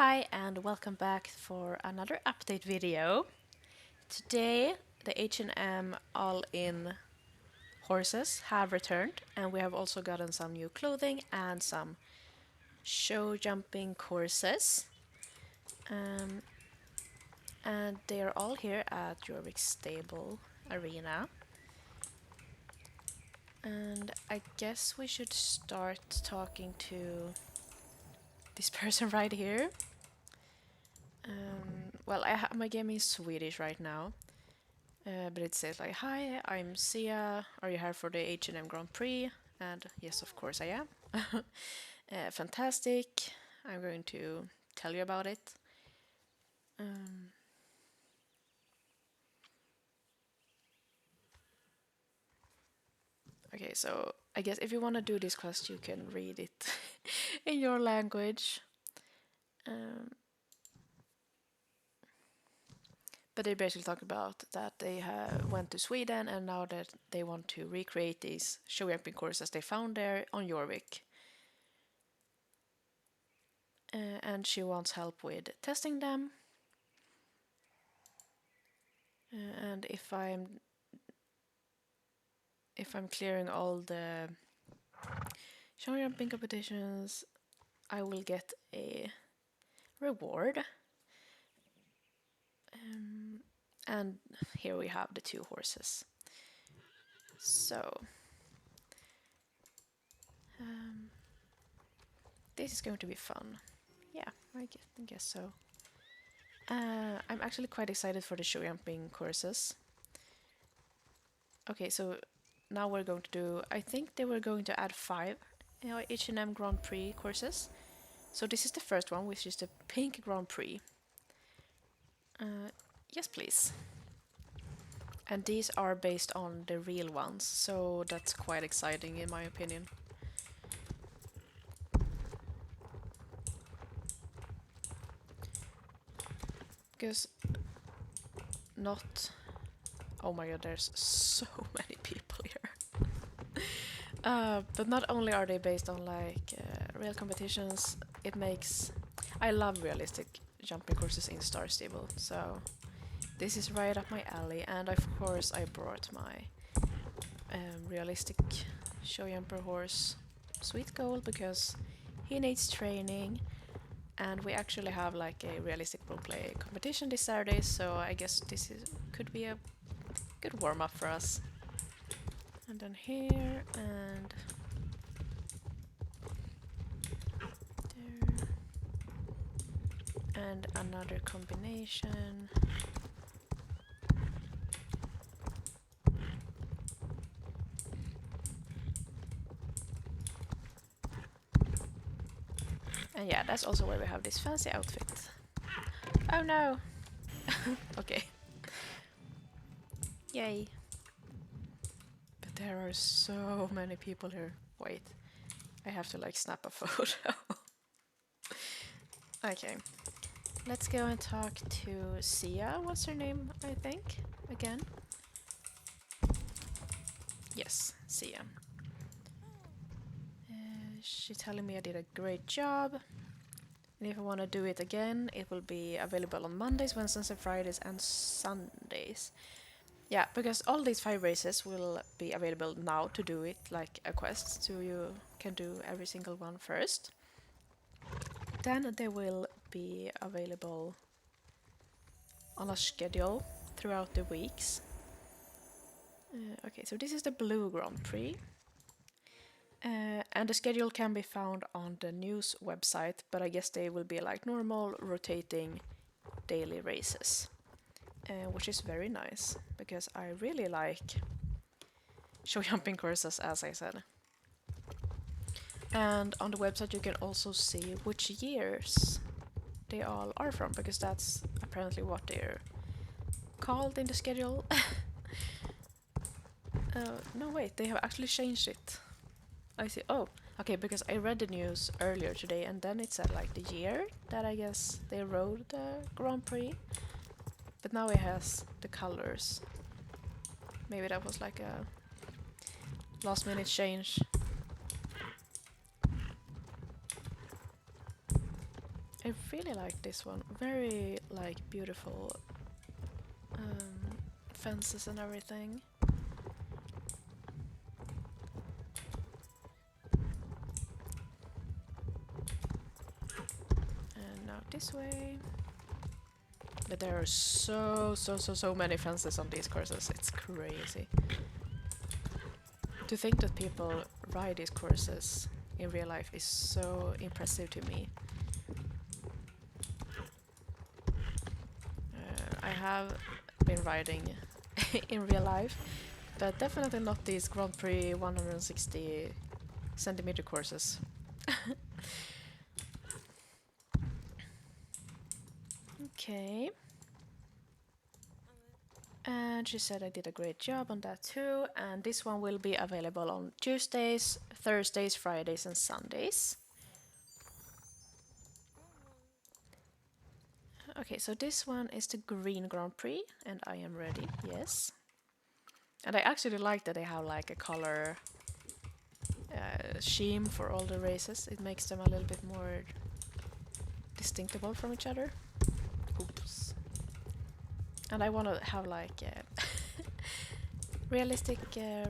Hi and welcome back for another update video. Today the H&M All In horses have returned, and we have also gotten some new clothing and some show jumping courses. And they are all here at Jorvik's stable arena. And I guess we should start talking to this person right here. Well, I have my game in Swedish right now. But it says like, "Hi, I'm Sia. Are you here for the H&M Grand Prix?" And yes, of course I am. Fantastic. I'm going to tell you about it. Okay, so I guess if you want to do this quest, you can read it in your language. But they basically talk about that they went to Sweden, and now that they want to recreate these show jumping courses they found there on Jorvik. And she wants help with testing them. And if I'm clearing all the show jumping competitions, I will get a reward. And here we have the two horses. So this is going to be fun. Yeah, I guess so. I'm actually quite excited for the show jumping courses. Okay, so now we're going to do, I think they were going to add 5 H&M Grand Prix courses. So this is the first one, which is the Pink Grand Prix. Yes, please. And these are based on the real ones, so that's quite exciting in my opinion. Because not... Oh my god, there's so many people here. But not only are they based on like real competitions, it makes... I love realistic jumping courses in Star Stable, so this is right up my alley. And of course I brought my realistic show jumper horse, Sweet Gold, because he needs training. And we actually have like a realistic roleplay competition this Saturday, so I guess this could be a good warm-up for us. And then here, and there, and another combination. And yeah, that's also where we have this fancy outfit. Oh no! Okay. Yay. But there are so many people here. Wait, I have to like snap a photo. Okay. Let's go and talk to Sia. What's her name, I think? Again? Yes, Sia. She's telling me I did a great job. And if I want to do it again, it will be available on Mondays, Wednesdays, and Fridays, and Sundays. Yeah, because all these 5 races will be available now to do it like a quest, so you can do every single one first. Then they will be available on a schedule throughout the weeks. Okay, so this is the Blue Grand Prix. And the schedule can be found on the news website, but I guess they will be like normal rotating daily races, which is very nice because I really like show jumping courses, as I said. And on the website you can also see which years they all are from, because that's apparently what they're called in the schedule. No, wait, they have actually changed it. I see. Oh, okay, because I read the news earlier today, and then it said like the year that I guess they rode the Grand Prix, but now it has the colors. Maybe that was like a last minute change. I really like this one. Very like beautiful fences and everything. And now this way. But there are so many fences on these courses. It's crazy. To think that people ride these courses in real life is so impressive to me. I have been riding in real life, but definitely not these Grand Prix 160 centimeter courses. Okay. And she said I did a great job on that too, and this one will be available on Tuesdays, Thursdays, Fridays and Sundays. Okay, so this one is the Green Grand Prix, and I am ready, yes. And I actually like that they have like a color scheme for all the races. It makes them a little bit more distinctable from each other. Oops. And I want to have like realistic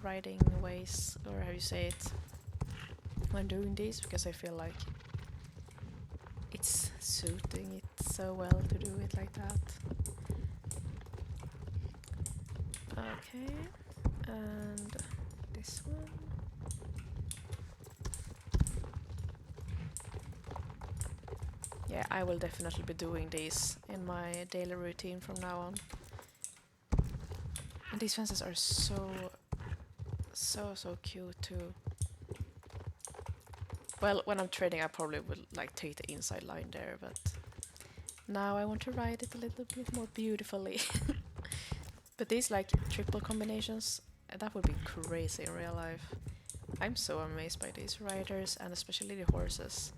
riding ways, or how you say it, when doing these, because I feel like it's suiting it so well to do it like that. Okay, and this one. Yeah, I will definitely be doing these in my daily routine from now on. And these fences are so cute too. Well, when I'm trading I probably would like take the inside line there, but now I want to ride it a little bit more beautifully. But these like triple combinations, that would be crazy in real life. I'm so amazed by these riders and especially the horses,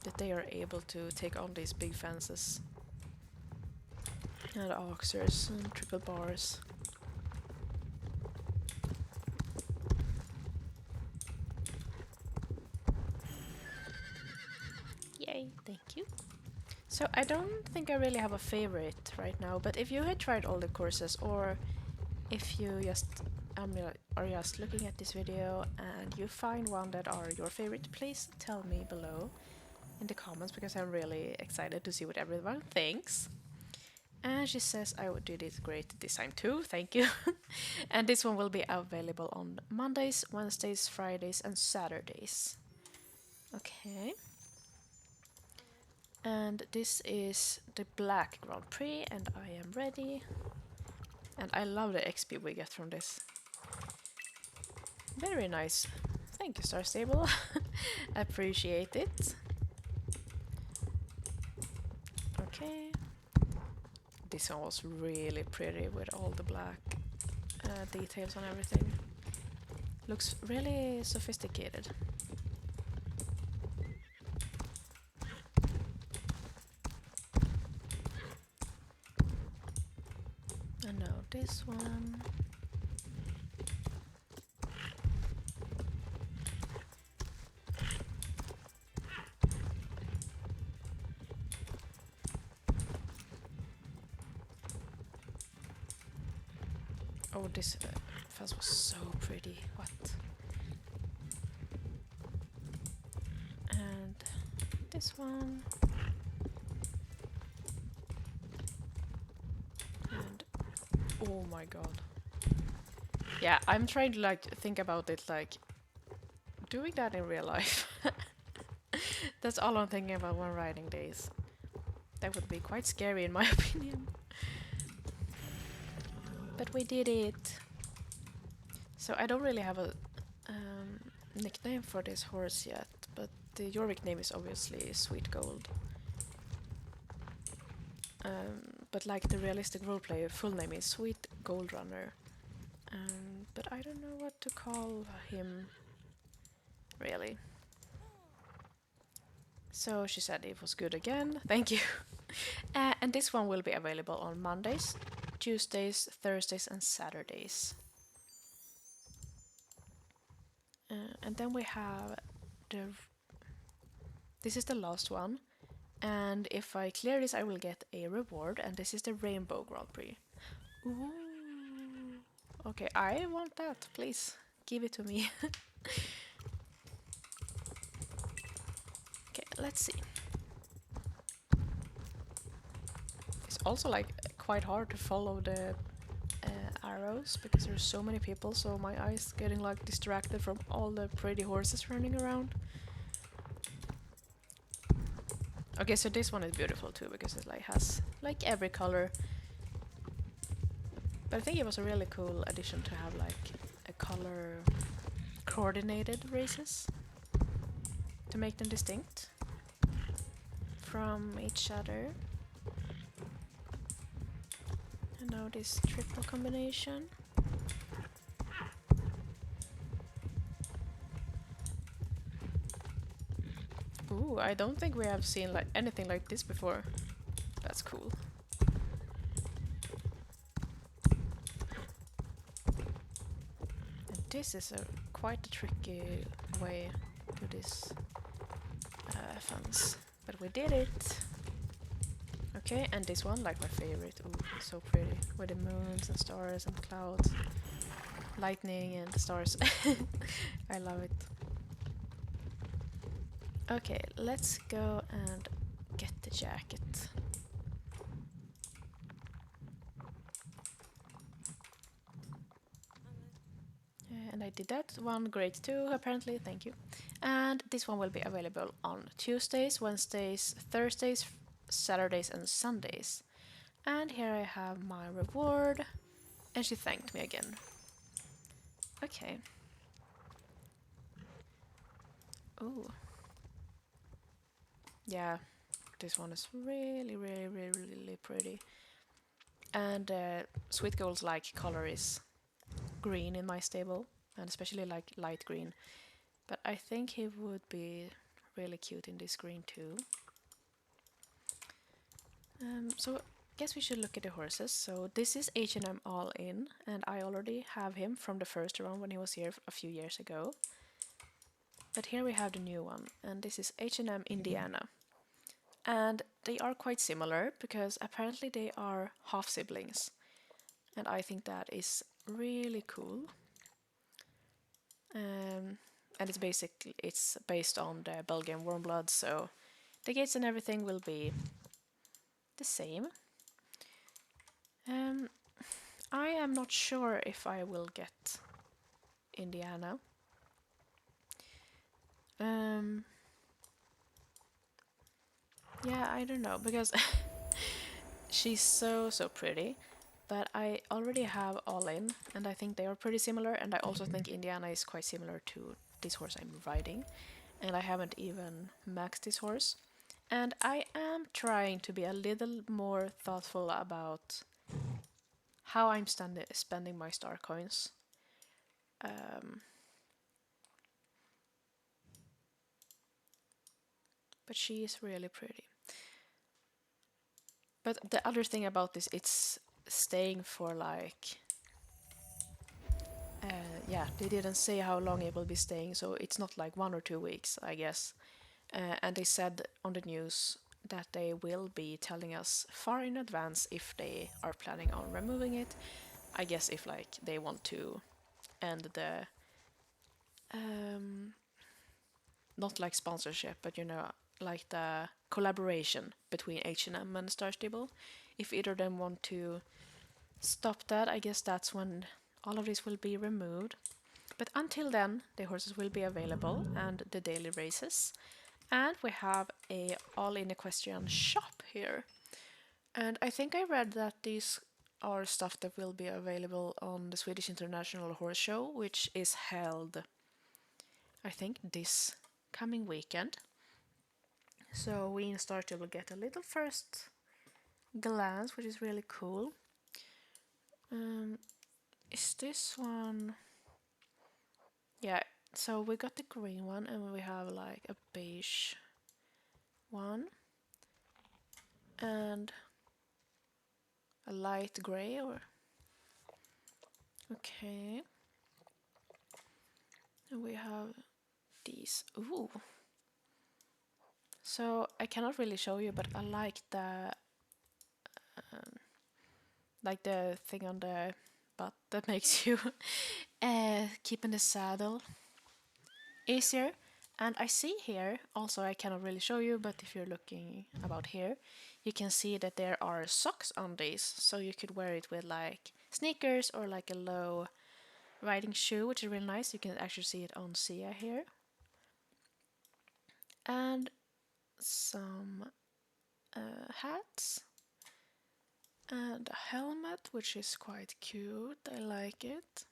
that they are able to take on these big fences. And oxers and triple bars. Yay, thank you. So I don't think I really have a favorite right now, but if you had tried all the courses, or if you just are just looking at this video and you find one that are your favorite, please tell me below in the comments, because I'm really excited to see what everyone thinks. And she says I did it great this time too, thank you. And this one will be available on Mondays, Wednesdays, Fridays and Saturdays. Okay. And this is the Black Grand Prix, and I am ready. And I love the XP we get from this. Very nice. Thank you, Star Stable. Appreciate it. Okay. This one was really pretty with all the black details on everything. Looks really sophisticated. And now this one. Oh, this fence was so pretty. What? And this one. And oh my god. Yeah, I'm trying to like think about it like doing that in real life. That's all I'm thinking about when riding these. That would be quite scary in my opinion. But we did it. So I don't really have a nickname for this horse yet, but your nickname is obviously Sweet Gold. But like the realistic roleplay, full name is Sweet Gold Runner. But I don't know what to call him, really. So she said it was good again, thank you. And this one will be available on Mondays, Tuesdays, Thursdays and Saturdays. And then we have this is the last one, And if I clear this, I will get a reward, and this is the Rainbow Grand Prix. Ooh. Okay, I want that. Please, give it to me. Okay, let's see. It's also like quite hard to follow the arrows because there's so many people, so my eyes getting like distracted from all the pretty horses running around. Okay, so this one is beautiful too because it like has like every color. But I think it was a really cool addition to have like a color coordinated races to make them distinct from each other. And now this triple combination. Ooh, I don't think we have seen like anything like this before. That's cool. And this is a quite a tricky way to this fence, but we did it. Okay, and this one, like my favorite. Ooh, it's so pretty with the moons and stars and clouds, lightning and the stars. I love it. Okay, let's go and get the jacket. And I did that one, great too, apparently, thank you. And this one will be available on Tuesdays, Wednesdays, Thursdays, Saturdays and Sundays. And here I have my reward, and she thanked me again. Okay. Oh. Yeah, this one is really, really, really, really pretty. And Sweet Gold's like color is green in my stable, and especially like light green. But I think he would be really cute in this green too. So I guess we should look at the horses. So this is H&M All In, and I already have him from the first round when he was here a few years ago. But here we have the new one, and this is H&M Indiana. And they are quite similar because apparently they are half siblings. And I think that is really cool. And it's based on the Belgian warm blood, so the gates and everything will be the same. I am not sure if I will get Indiana. Yeah, I don't know because she's so pretty. But I already have All In, and I think they are pretty similar. And I also think Indiana is quite similar to this horse I'm riding. And I haven't even maxed this horse. And I am trying to be a little more thoughtful about how I'm spending my star coins. But she is really pretty. But the other thing about this, it's staying for like... yeah, they didn't say how long it will be staying, so it's not like 1 or 2 weeks, I guess. And they said on the news that they will be telling us far in advance if they are planning on removing it. I guess if like they want to end the not like sponsorship, but you know, like the collaboration between H&M and Star Stable. If either of them want to stop that, I guess that's when all of this will be removed. But until then, the horses will be available and the daily races. And we have a All In Equestrian shop here. And I think I read that these are stuff that will be available on the Swedish International Horse Show, which is held, I think, this coming weekend. So we in Starter will get a little first glance, which is really cool. Is this one... Yeah, so we got the green one and we have like a beige one and a light gray or... Okay. And we have these. Ooh. So I cannot really show you, but I like the thing on the butt that makes you keeping the saddle easier. And I see here, also I cannot really show you, but if you're looking about here, you can see that there are socks on these, so you could wear it with like sneakers or like a low riding shoe, which is really nice. You can actually see it on Sia here. And some hats and a helmet, which is quite cute. I like it.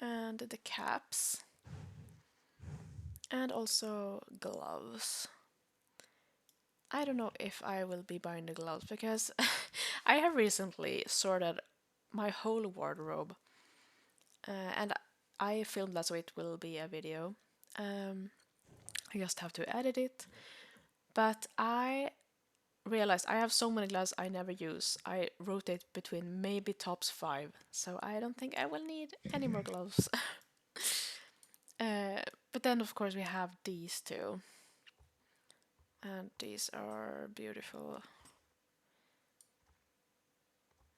And the caps. And also gloves. I don't know if I will be buying the gloves because I have recently sorted my whole wardrobe. And I filmed that, so it will be a video. I just have to edit it. But I realized I have so many gloves I never use. I rotate between maybe tops 5, so I don't think I will need any more gloves. But then, of course, we have these two. And these are beautiful.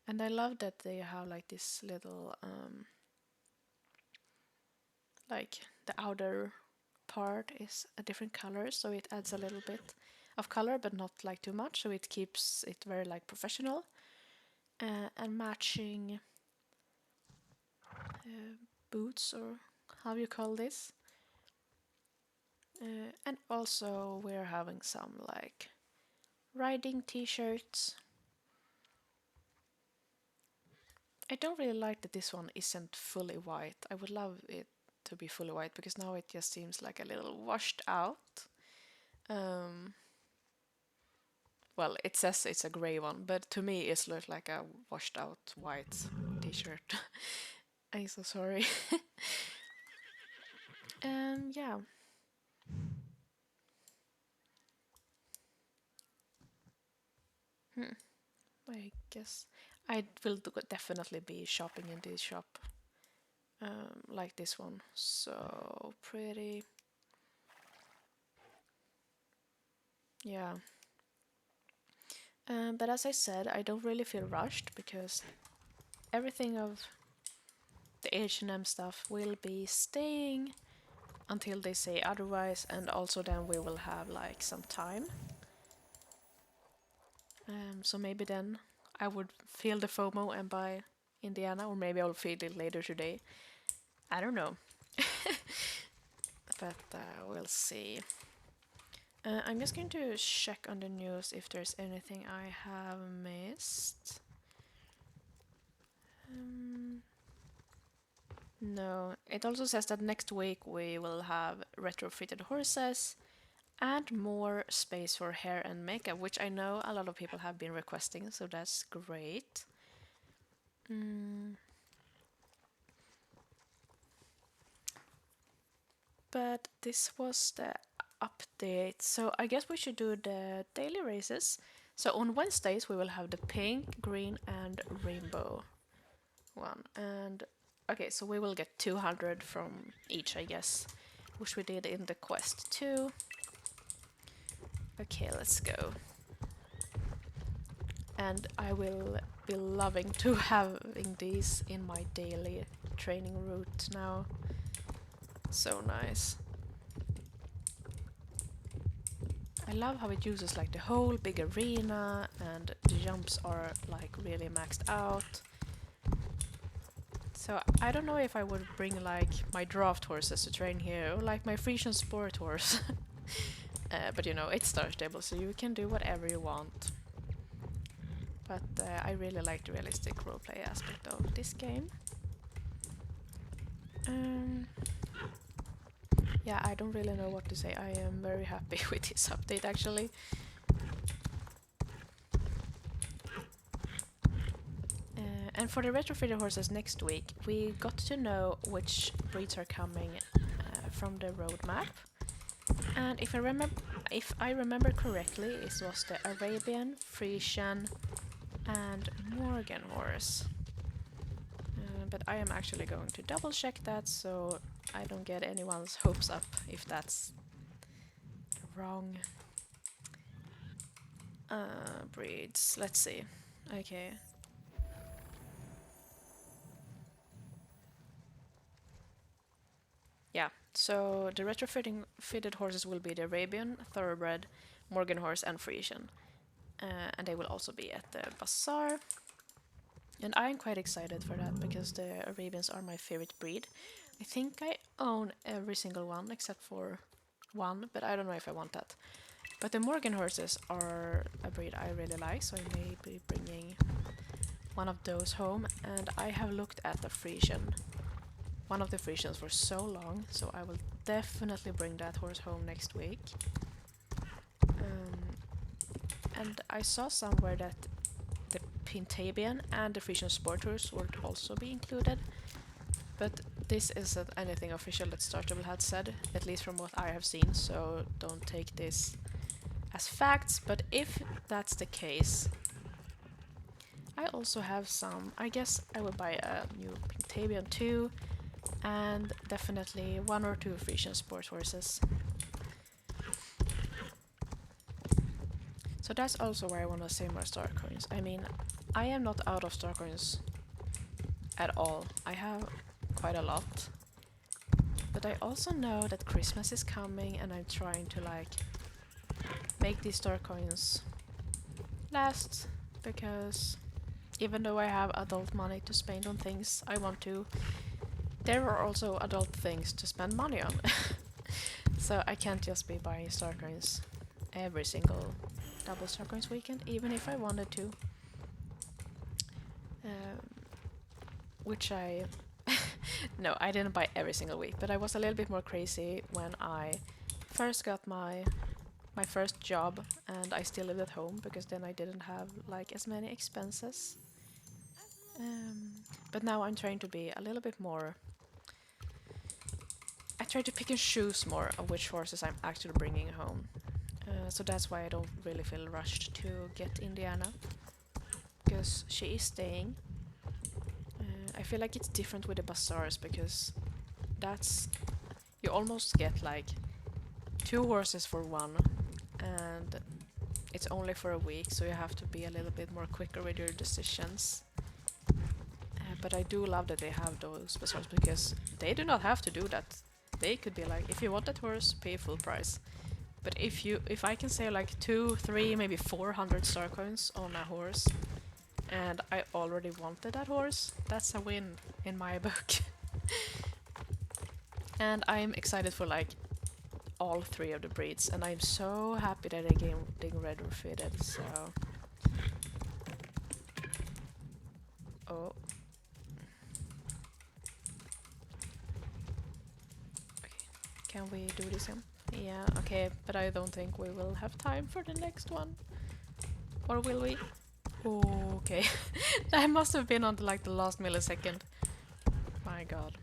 And I love that they have like this little, like the outer part is a different color, so it adds a little bit of color, but not like too much, so it keeps it very like professional. And matching boots, or how you call this. And also we're having some like riding t-shirts. I don't really like that this one isn't fully white. I would love it to be fully white because now it just seems like a little washed out. Well, it says it's a grey one, but to me it looks like a washed out white t-shirt. I'm so sorry. Yeah. I guess I will definitely be shopping in this shop. Like this one. So pretty. Yeah. But as I said, I don't really feel rushed because everything of the H&M stuff will be staying until they say otherwise, and also then we will have like some time. So maybe then I would feel the FOMO and buy Indiana, or maybe I'll feel it later today. I don't know. But we'll see. I'm just going to check on the news if there's anything I have missed. No, it also says that next week we will have retrofitted horses and more space for hair and makeup, which I know a lot of people have been requesting, so that's great. But this was the update, so I guess we should do the daily races. So on Wednesdays we will have the pink, green and rainbow one. And okay, so we will get 200 from each, I guess, which we did in the quest too. Okay, let's go. And I will be loving to having these in my daily training route now. So nice. I love how it uses like the whole big arena and the jumps are like really maxed out. So I don't know if I would bring like my draft horses to train here, or like my Frisian sport horse. But you know, it's star stable, so you can do whatever you want. But I really like the realistic roleplay aspect of this game. Yeah, I don't really know what to say. I am very happy with this update actually. And for the retrofitted horses next week, we got to know which breeds are coming from the roadmap. And if I remember correctly, it was the Arabian, Frisian, and Morgan horse. But I am actually going to double check that so I don't get anyone's hopes up if that's wrong breeds. Let's see. Okay. Yeah, so the fitted horses will be the Arabian, Thoroughbred, Morgan Horse, and Frisian. And they will also be at the bazaar. And I'm quite excited for that because the Arabians are my favorite breed. I think I own every single one except for one, but I don't know if I want that. But the Morgan horses are a breed I really like, so I may be bringing one of those home. And I have looked at the Frisian, one of the Frisians for so long, so I will definitely bring that horse home next week. And I saw somewhere that the Pintabian and the Frisian Sport horse would also be included. But this isn't anything official that Startable had said, at least from what I have seen, so don't take this as facts. But if that's the case, I also have some. I guess I will buy a new Pintabian too, and definitely 1 or 2 Frisian Sport horses. So that's also where I want to save my star coins. I mean, I am not out of star coins at all. I have quite a lot. But I also know that Christmas is coming and I'm trying to like make these star coins last, because even though I have adult money to spend on things I want to, there are also adult things to spend money on. So I can't just be buying star coins every single double star coins weekend, even if I wanted to. Which I... No, I didn't buy every single week, but I was a little bit more crazy when I first got my first job and I still lived at home, because then I didn't have like as many expenses. But now I'm trying to be a little bit more... I try to pick and choose more of which horses I'm actually bringing home. So that's why I don't really feel rushed to get Indiana, because she is staying. I feel like it's different with the bazaars, because that's... You almost get like 2 horses for one, and it's only for a week, so you have to be a little bit more quicker with your decisions. But I do love that they have those bazaars, because they do not have to do that. They could be like, if you want that horse, pay full price. But if I can save like 2, 3, maybe 400 star coins on a horse, and I already wanted that horse, that's a win in my book. And I'm excited for like all 3 of the breeds, and I'm so happy that they getting retrofitted. So oh, okay. Can we do this one? Yeah, okay, but I don't think we will have time for the next one. Or will we? Okay. That must have been on like the last millisecond. My god.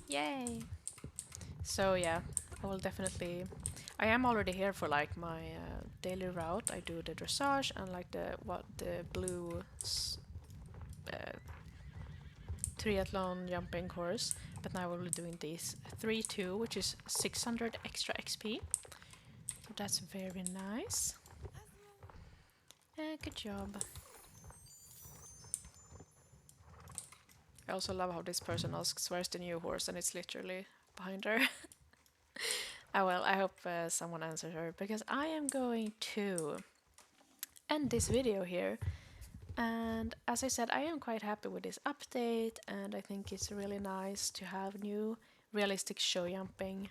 Yay! So yeah, I will definitely... I am already here for like my daily route. I do the dressage and like the blue triathlon jumping course. But now we'll be doing these 3-2, which is 600 extra XP. So that's very nice. Good job. I also love how this person asks where's the new horse, and it's literally behind her. Oh well, I hope someone answers her, because I am going to end this video here. And as I said, I am quite happy with this update, and I think it's really nice to have new realistic show jumping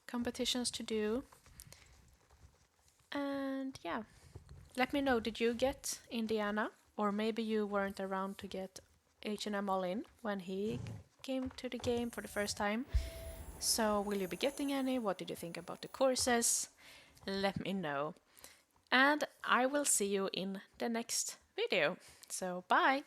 competitions to do. And yeah, let me know, did you get Indiana? Or maybe you weren't around to get H&M All In when he came to the game for the first time. So will you be getting any? What did you think about the courses? Let me know. And I will see you in the next video. So bye!